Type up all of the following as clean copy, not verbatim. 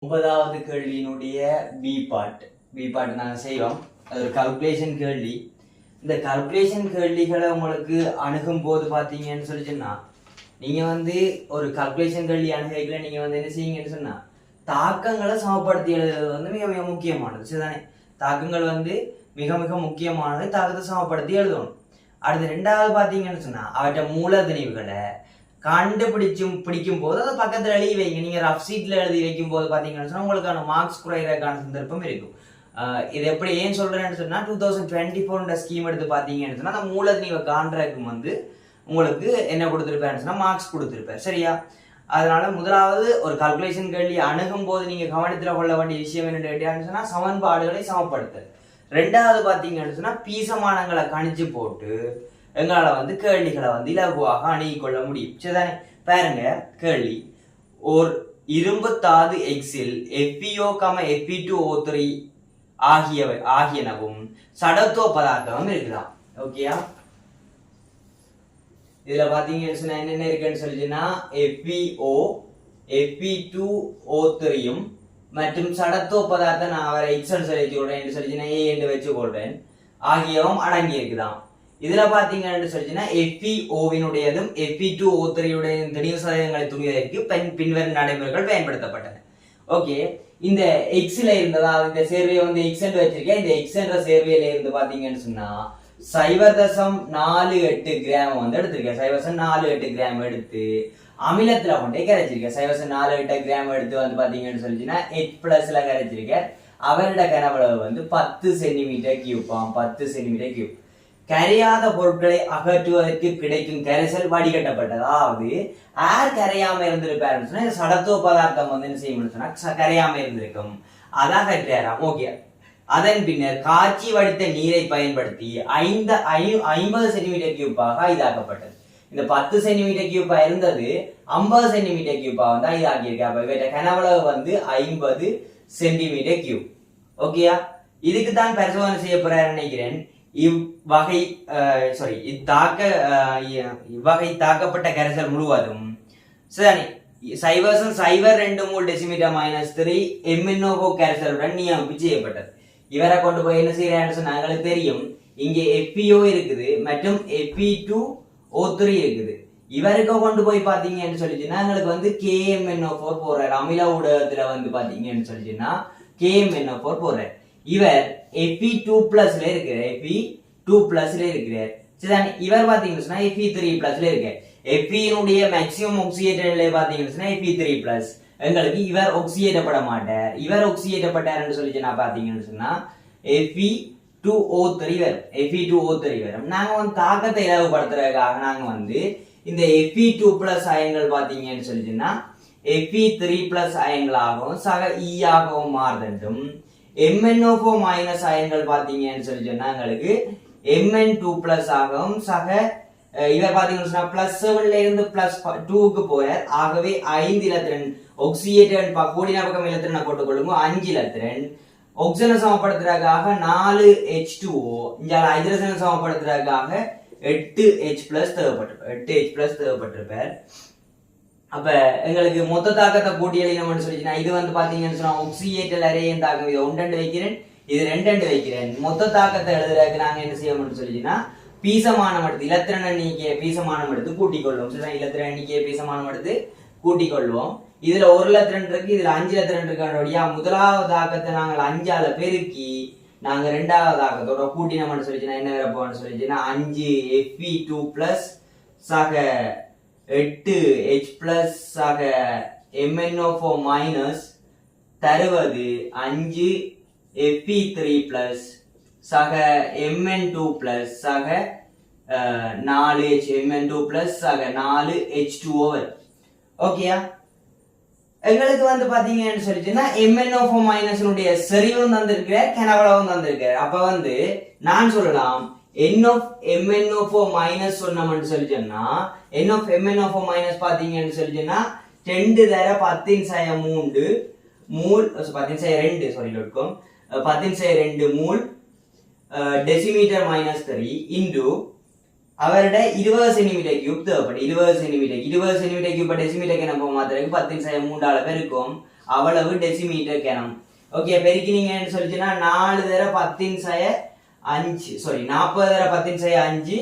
9வது கேள்வியினுடைய be part நாங்கள் செய்வோம். அது ஒரு கல்குலேஷன் கேள்வி. இந்த கல்குலேஷன் கேள்விகளை உங்களுக்கு அணுகும் போது பார்த்தீங்கன்னு சொல்லிச்சுன்னா நீங்கள் ஒரு கல்குலேஷன் கேள்வி அணுகைகளை நீங்கள் என்ன செய்யுங்கன்னு சொன்னால் தாக்கங்களை சமப்படுத்தி எழுதுறது மிக மிக முக்கியமானது. சரிதானே? தாக்கங்கள் மிக மிக முக்கியமானது. தாக்கத்தை சமப்படுத்தி எழுதணும். அடுத்து ரெண்டாவது பார்த்தீங்கன்னு சொன்னால் அவற்றை மூலதனிவுகளை பிடிக்கும் போது அதை பக்கத்தில் எழுதி வைங்க. நீங்க ரஃப் சீட்ல எழுதி வைக்கும் போது பாத்தீங்கன்னு சொன்னா உங்களுக்கான மார்க்ஸ் குறையிறதுக்கான சந்தர்ப்பம் இருக்கும். இது எப்படி ஏன் சொல்றேன்னு சொன்னா 2024 ஸ்கீம் எடுத்து பாத்தீங்கன்னு சொன்னா அந்த மூலதனிவை காண்றதுக்கு உங்களுக்கு என்ன கொடுத்துருப்பாருன்னு சொன்னா மார்க்ஸ் கொடுத்துருப்பாரு. சரியா? அதனால முதலாவது ஒரு கால்குலேஷன் கேள்வி அணுகும் போது நீங்க கவனத்துல கொள்ள வேண்டிய விஷயம் என்ன கேட்டீங்கன்னு சொன்னா சமன்பாடுகளை சமப்படுத்து. ரெண்டாவது பாத்தீங்கன்னு சொன்னா பீசமானங்களை கணிச்சு போட்டு எங்களால் கேள்விகளை இலகுவாக அணுகிக்கொள்ள முடியும். சரிதானே? பாருங்க கேள்வி. ஒரு இரும்பு தாது எக்ஸில் FeO, Fe2O3 ஆகியனவும் சடத்துவ பதார்த்தமும் இருக்குதான். ஓகேயா? இதுல பாத்தீங்கன்னா என்னென்ன இருக்குன்னு சொல்லிச்சுன்னா FeO, Fe2O3 மற்றும் சடத்துவ பதார்த்தம் நான் அவரை எக்ஸல் சொல்லி சொல்றேன் சொல்லிச்சுன்னா A என்று வச்சு கொள்றேன் ஆகியவும் அடங்கி இருக்குதான். இதுல பாத்தீங்கன்னு சொல்லிச்சுன்னா FeOவினுடையதும் Fe2O3 திடீர் சதவீதங்களை துணிவதற்கு பின்வரும் நடைமுறைகள் பயன்படுத்தப்பட்டன. ஓகே, இந்த எக்ஸ்ல இருந்ததா இந்த சேர்வையை எக்ஸ் வச்சிருக்கேன். இந்த எக்ஸ் என்ற சேர்வையில இருந்து பாத்தீங்கன்னு சொன்னா 0.48 கிராம் எடுத்திருக்கேன். 0.48 கிராம் எடுத்து அமிலத்துல கொண்டே கரைச்சிருக்கேன். 0.48 கிராம் எடுத்து பாத்தீங்கன்னு சொல்லிச்சுன்னா H+ கரைச்சிருக்கேன். அவரோட கனவளவு 10 சென்டிமீட்டர் கியூபாம். 10 சென்டிமீட்டர் கியூப். கரையாத பொருட்களை அகற்றுவதற்கு கிடைக்கும் கரைசல் வடிகட்டப்பட்டது. அதாவது ஏர் கரையாம இருந்திருப்பாருன்னு சொன்னா சடத்துவ பதார்த்தம் என்ன செய்யணும்னு சொன்னா கரையாம இருந்திருக்கும். அதான் கரையாராம். ஓகே, அதன் பின்னர் காய்ச்சி வடித்த நீரை பயன்படுத்தி 50 சென்டிமீட்டர் கியூப்பாக இதாக்கப்பட்டது. இந்த 10 சென்டிமீட்டர் கியூப்பா இருந்தது 50 சென்டிமீட்டர் கியூப்பா இதாக்கியிருக்கு. அப்ப இவற்ற கனவளவு 50 சென்டிமீட்டர் கியூப். ஓகேயா? இதுக்கு தான் பரிசோதனை செய்ய போறாரு நினைக்கிறேன். இவ்வகை தாக்கப்பட்ட கரைசல் முழுவதும் 0.02 டெசிமீட்டர் -3 MnO4 கரைசலுடன் நியமிப்பு செய்யப்பட்டது. இவரை கொண்டு போய் என்ன செய்யறான்னு நாங்களுக்கு தெரியும். இங்கே FeO இருக்குது மற்றும் Fe2O3 இருக்குது. இவருக்கு கொண்டு போய் பாத்தீங்கன்னு சொல்லிச்சுன்னா எங்களுக்கு KMnO4 போடுறாரு. அமில ஊடகத்துல பாத்தீங்கன்னு சொல்லிச்சுன்னா KMnO4 போடுறாரு. இவர் Fe2+ இருக்கிறார். Fe2+ இருக்கிறார். சரிதானே? இவர் பாத்தீங்கன்னு சொன்னா Fe3+ இருக்கார். Fe மேக்ஸிமம் ஆக்சிஜேட்டட் நிலை பாத்தீங்கன்னு சொன்னா Fe3+. எங்களுக்கு இவர் ஆக்சிஜேட்டப்பட மாட்டார். இவர் ஆக்சிஜேட்டப்பட்டார்னு சொல்லிச்சுன்னா பாத்தீங்கன்னு சொன்னா Fe2O3 வரும். Fe2O3 வரும். நாங்க தாக்கத்தை இலகுபடுத்துறதுக்காக நாங்க இந்த Fe2+ அயன்கள் பாத்தீங்கன்னு சொல்லிச்சுன்னா Fe3+ அயன்களாகவும் சக E ஆகவும் மாறுதண்டும் MnO4- அயன்கள் பாத்தீங்கன்னு சொல்லி சொன்னா எங்களுக்கு Mn2+ ஆகவும் சக இவர் பாத்தீங்கன்னா +7ல இருந்து +2க்கு போறார். ஆகவே 5 இலத்திரன் ஆக்சிஜேட்டட் கூடின பக்கம் இலத்திரனை போட்டுக்கொள்ளுங்க. 5 இலத்திரன் ஆக்சிஜனை சமப்படுத்துறதுக்காக 4 H2O, இங்க ஹைட்ரஜனை சமப்படுத்துறதுக்காக 8 H+ தேவைப்பட்டிருப்பார். அப்ப எங்களுக்கு மொத்த தாக்கத்தை கூட்டி எழுதினோம்னு சொல்லிச்சுன்னா இது பாத்தீங்கன்னு சொன்னா ஆக்சிஜேட்டட் அரேயின் தாக்கம் இதை 1 வைக்கிறேன், இது 2 வைக்கிறேன். மொத்த தாக்கத்தை எழுதுறதுக்கு நாங்க என்ன செய்யணும்னு சொல்லிச்சுன்னா பீசமானம் எடுத்து இலத்திரன் எண்ணிக்கையை பீசமானம் எடுத்து கூட்டிக் கொள்வோம். சரிதான்? இலத்திரன் எண்ணிக்கையை பீசமானம் எடுத்து கூட்டிக் கொள்வோம். இதுல 1 இலத்திரன் இருக்கு, இதுல 5 இலத்திரன் இருக்காண்டியா முதலாவது தாக்கத்தை நாங்கள் 5ஆல பெருக்கி நாங்க ரெண்டாவது தாக்கத்தோட கூட்டினோம்னு சொல்லிச்சுன்னா என்ன வரப்போன்னு சொல்லிச்சுன்னா 5 Fe2+ சக 8 H+ ஆக MnO4- தருவது 5 Fe3+ சக Mn2+ சக 4 Mn2+ சக 4 H2O வரும். ஓகேயா? எங்களுக்கு பாத்தீங்கன்னு சொல்லிச்சுன்னா MnO4- செறிவும் தந்திருக்கிறார், கனவளவும் தந்திருக்கிறார். அப்ப நான் சொல்லலாம் N of MnO4- சொன்னோம்னு சொல்லிச்சோன்னா N of MnO4- பாத்தீங்கன்னு சொல்லிச்சோன்னா 10⁻³ மூல் 10⁻² மூல் டெசிமீட்டர் -3 இன்டு அவரோட 20 சென்டிமீட்டர் கியூப் தேவைப்படும். 20 சென்டிமீட்டர் கியூப் டெசிமீட்டருக்கு நம்ம மாத்திரக்கு 10⁻³ இருக்கும். அவ்வளவு டெசிமீட்டர் கனம். ஓகே, பெருக்கினீங்கன்னு சொல்லிச்சுன்னா 4 தர 10⁻5 சாரி 40 தர 10⁻5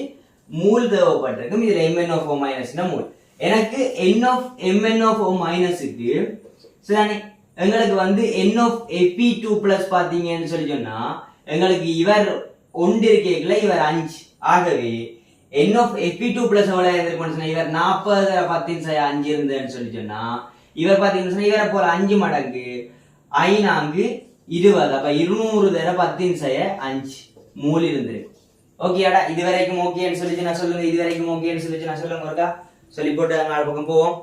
மூல் தேவைப்பட்டிருக்கும். இதுல MnO4 மைனஸ்னா மூல். எனக்கு MnO4 மைனஸுக்கு சரிதானே எங்களுக்கு வந்து NF2+ பாத்தீங்கன்னு சொல்லி சொன்னா எங்களுக்கு இவர் ஒன்று இருக்கல, இவர் 5. ஆகவே NF2+ எவ்வளவு இருந்திருக்கும், இவர் 40 தர 10⁻5 இருந்தேன்னு சொல்லி சொன்னா இவர் பாத்தீங்கன்னு சொன்னா இவரை போல 5 மடங்கு 5 20, அப்ப 200 தர 10⁻5 மூல் இருந்திருக்கு. ஓகேடா, இது வரைக்கும் ஓகேன்னு சொல்லிச்சு நான் சொல்லுங்க. இது வரைக்கும் ஓகேன்னு சொல்லிச்சு நான் சொல்லுங்க. ஒருக்கா சொல்லி போட்டு நாலு பக்கம் போவோம்.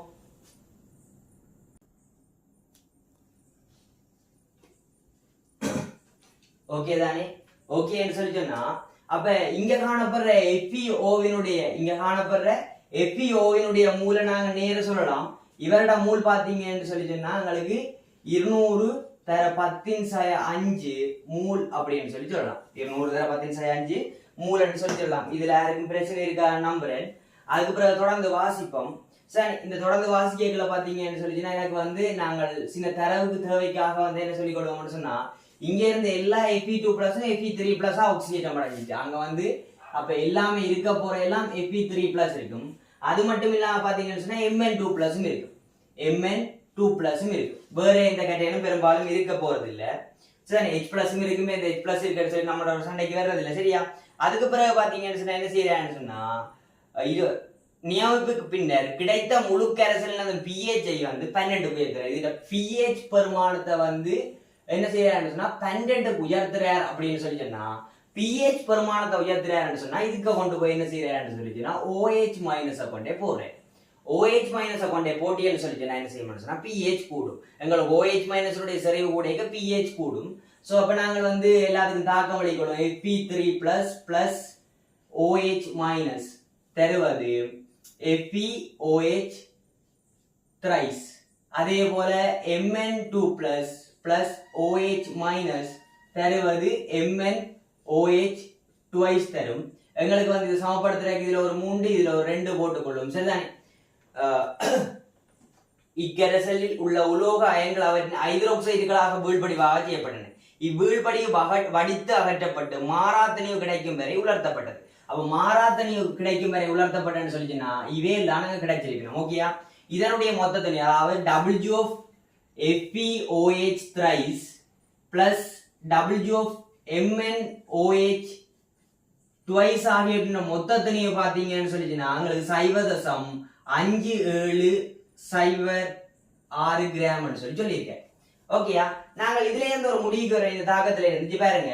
ஓகே தானே? ஓகேன்னு சொல்லி சொன்னா அப்ப இங்க காணப்படுற FeO மூல நாங்க நேர சொல்லலாம். இவரோட மூல் பாத்தீங்கன்னு சொல்லி சொன்னா எங்களுக்கு 200 தர 10⁻5 மூல் அப்படின்னு சொல்லி சொல்லலாம். 200 தர 10⁻5 மூலன்னு சொல்லி சொல்லலாம். இதுல யாருக்கும் பிரச்சனை இருக்கா நம்புறேன். அதுக்கு பிறகு தொடர்ந்து வாசிப்போம். சார், இந்த தொடர்ந்து வாசிக்கல பாத்தீங்கன்னு சொல்லிச்சுன்னா எனக்கு வந்து நாங்கள் சின்ன தரவுக்கு தேவைக்காக வந்து என்ன சொல்லிக் கொள்வோம்னு சொன்னா இங்க இருந்து எல்லா Fe2+ Fe3+ ஆக்சிஜன் அடைஞ்சிட்டு அங்க வந்து அப்ப எல்லாமே இருக்க போற எல்லாம் Fe3+ இருக்கும். அது மட்டும் இல்லாம பாத்தீங்கன்னு சொன்னா Mn2+ இருக்கும். Mn2+ இருக்கு. வேற எந்த கட்டையிலும் பெரும்பாலும் இருக்க போறது இல்ல. சரி, H+ இருக்குமே, இந்த H+ இருக்கிறது சொல்லி நம்மளோட சண்டைக்கு வர்றது இல்ல. சரியா? அதுக்கு பிறகு பாத்தீங்கன்னு சொன்னா என்ன செய்யறான்னு சொன்னா இது நியமிப்புக்கு பின்னர் கிடைத்த முழு கரைசல் அந்த pH வந்து 12 உயர்த்துறாரு. இதுல pH பெருமானத்தை வந்து என்ன செய்யறாருன்னு சொன்னா 12 உயர்த்துறார் அப்படின்னு சொல்லி சொன்னா pH பெருமானத்தை உயர்த்துறாருன்னு சொன்னா இதுக்கு கொண்டு போய் என்ன செய்யறாருன்னு சொல்லிச்சுன்னா OH- கொண்டே போறேன். OH- கொண்டே போட்டியல் சொல்லிச்சுன்னா என்ன செய்யணும்னு சொன்னா pH கூடும். எங்களுக்கு OH- செறிவு கூட pH கூடும். சோ அப்ப நாங்கள் வந்து எல்லாத்துக்கும் தாக்கம் வழிகொள்ளும். Fe3+ OH- தருவது FeOH thrice. அதே போல Mn2+ OH- தருவது MnOH twice தரும். எங்களுக்கு வந்து இது சமப்படுத்துறதுக்கு இதுல ஒரு 3 இதுல ஒரு 2 போட்டுக்கொள்ளும். சரிதானே? இக்கரைசலில் உள்ள உலோக அயன்கள் அவற்றின் ஹைட்ரோக்சைடுகளாக வீழ்படிவாக செய்யப்பட்டன. இவ்வீழ்படிவு வடித்து அகற்றப்பட்டு மாறாத்தனிவு கிடைக்கும் வரை உலர்த்தப்பட்டது. அப்ப மாறாத்தனிவு கிடைக்கும் வரை உலர்த்தப்பட்டன்னு சொல்லிச்சுன்னா இவே தானங்க கிடைச்சிருக்கணும். ஓகேயா? இதனுடைய மொத்த தனி அதாவது W of FeOH thrice plus W of MnOH twice ஆகிய மொத்த தனியை பாத்தீங்கன்னு சொல்லிச்சுன்னா உங்களுக்கு 0.5706 கிராம் சொல்லியிருக்கேன். ஓகேயா? நாங்கள் இதுல இருந்து ஒரு முடிவுக்கு வர இந்த தாக்கத்துல இருந்து பாருங்க,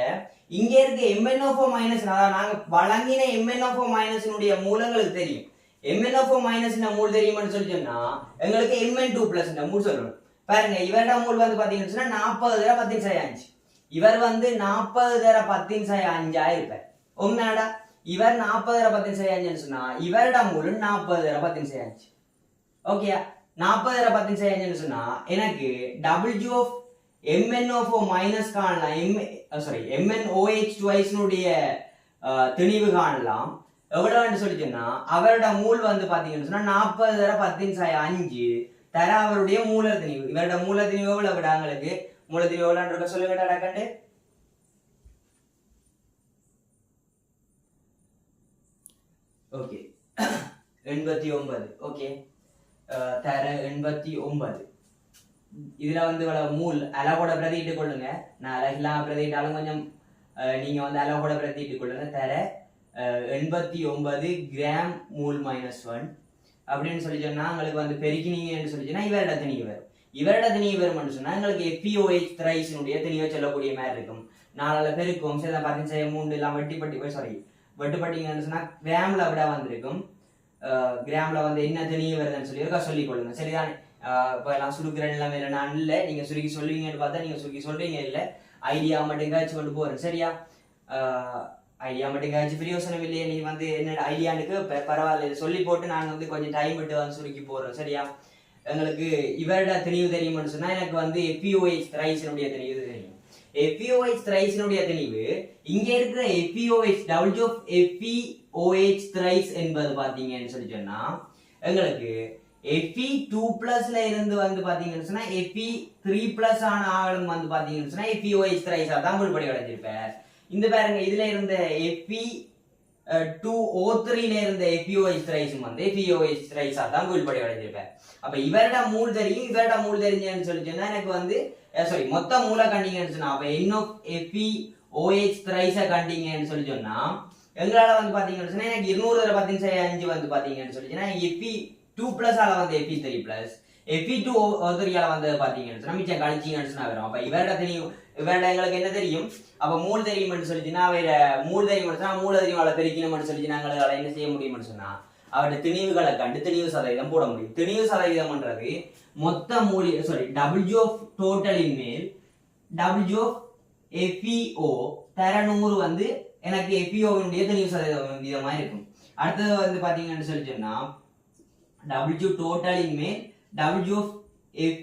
இங்க இருக்க MnO4- நாங்க வழங்கின MnO4- மூலங்களுக்கு தெரியும். MnO4- மூல் தெரியும்னு சொல்லி சொன்னா எங்களுக்கு Mn2+ மூல் சொல்லணும். பாருங்க, இவரோட மூல் வந்து பாத்தீங்கன்னு சொன்னா 40 தர 10⁻5. இவர் வந்து 40 தர 10⁻5 இருப்பார். உண்மையாடா? இவர் 40 தர 10⁻5 சொன்னா இவரோட மூல் 40 தர 10⁻5. ஓகேயா? 40 தர 10⁻5 சொன்னா எனக்கு W of MnO4- காணலாம். MnOH twice திணிவு காணலாம். எவ்வளவுன்னு சொல்லி சொன்னா அவரோட மூல் வந்து பாத்தீங்கன்னு சொன்னா 40 தர 10⁻5 தர அவருடைய மூல திணிவு. இவரோட மூல திணிவு எவ்வளவு விடாங்களுக்கு மூல திணிவு எவ்வளவு சொல்லுங்கடா கண்டு. ஓகே, 89. ஓகே, தர 89. இதுல வந்து மூல் அளவோட பிரதிட்டு கொள்ளுங்க. நான் அழகெல்லாம் பிரதிட்டாலும் கொஞ்சம் நீங்க வந்து அளவோட பிரதிட்டு கொள்ளுங்க. தர 89 கிராம் மூல் -1 அப்படின்னு சொல்லி சொன்னா உங்களுக்கு வந்து பெருக்கினீங்கன்னு சொல்லி சொன்னா இவரோட திணிவு வரும். இவரோட திணிவு வரும்னு சொன்னா உங்களுக்கு FeOH thrice திணிவை சொல்லக்கூடிய மாதிரி இருக்கும். 4 பெருக்கும் 3 எல்லாம் வெட்டுப்பட்டீங்கன்னு சொன்னா கிராம்ல விட வந்திருக்கும். கிராம்ல வந்து என்ன திணிவு வருதுன்னு சொல்லி இருக்கா சொல்லிக் கொள்ளுங்க. சரிதானே? இப்ப எல்லாம் சுருக்குறேன் எல்லாமே நான் இல்ல, நீங்க சுருக்கி சொல்லுவீங்கன்னு பார்த்தா நீங்க சுருக்கி சொல்றீங்க இல்ல, ஐடியா மட்டும் காய்ச்சி கொண்டு போறேன். சரியா? ஐடியா மட்டும் காய்ச்சி பிரயோசனம் இல்லையே, நீ வந்து என்ன ஐடியானுக்கு பரவாயில்ல சொல்லி போட்டு நான் வந்து கொஞ்சம் டைம் விட்டு வந்து சுருக்கி போறேன். சரியா? எங்களுக்கு இவரோட திணிவு தெரியும்னு சொன்னா எனக்கு வந்து FeOH thrice திணிவு தெரியும். FeOH thrice திணிவு இங்க இருக்கிற FeOH W of FeOH thrice என்பது பாத்தீங்கன்னு சொல்லி சொன்னா எங்களுக்கு Fe2+ இருந்து வந்து பாத்தீங்கன்னு சொன்னா Fe3+ ஆன ஆளும் வந்து பாத்தீங்கன்னு சொன்னா FeOH thrice தான் முழுபடி அடைஞ்சிருப்பார். இந்த பாருங்க இதுல இருந்த Fe2O3 இருந்த FeOH thrice வந்து FeOH thrice தான் முழுபடி அடைஞ்சிருப்பார். அப்ப இவரோட மூல் தெரியும், இவரோட மூல் தெரிஞ்சேன்னு சொல்லி சொன்னா எனக்கு வந்து சாரி மொத்த மூல கண்டிங்கன்னு சொன்னா அப்ப N of FeOH thrice கண்டிங்கன்னு சொல்லி சொன்னா எங்களால வந்து பாத்தீங்கன்னு சொன்னா எனக்கு 200 வந்து பாத்தீங்கன்னு சொல்லி சொன்னா Fe2+ ஆல வந்து Fe3+, Fe2O3 ஆல வந்து பாத்தீங்கன்னு சொன்னா மிச்சம் கழிச்சீங்கன்னு சொன்னா வரும். அப்ப இவரோட எங்களுக்கு என்ன தெரியும், அப்ப மூல் தெரியும்னு சொல்லிச்சுன்னா வேற மூல் தெரியும்னு சொன்னா மூல தெரியும் அவளை பெருக்கணும்னு சொல்லிச்சு நாங்கள் என்ன செய்ய முடியும்னு சொன்னா அவருடைய திணிவுகளை கண்டு திணிவு சதவீதம் போட முடியும். திணிவு சதவீதம்ன்றது மொத்த மூலி சாரி W of டோட்டலின் மேல் W of FeO தர 100 வந்து எனக்கு FeO-வினுடைய திணிவு சதவீதம் விதமா இருக்கும். அடுத்தது வந்து பாத்தீங்கன்னு சொல்லி சொன்னா W டோட்டலின் மேல் W of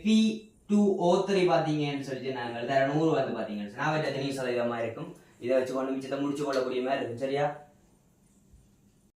Fe2O3 பாத்தீங்கன்னு சொல்லி நாங்கள் தர 100 வந்து பாத்தீங்கன்னு சொன்னா அவற்றை திணிவு சதவீதமா இருக்கும். இதை வச்சு கொண்டு மிச்சத்தை முடிச்சு கொள்ளக்கூடிய மாதிரி இருக்கும். சரியா?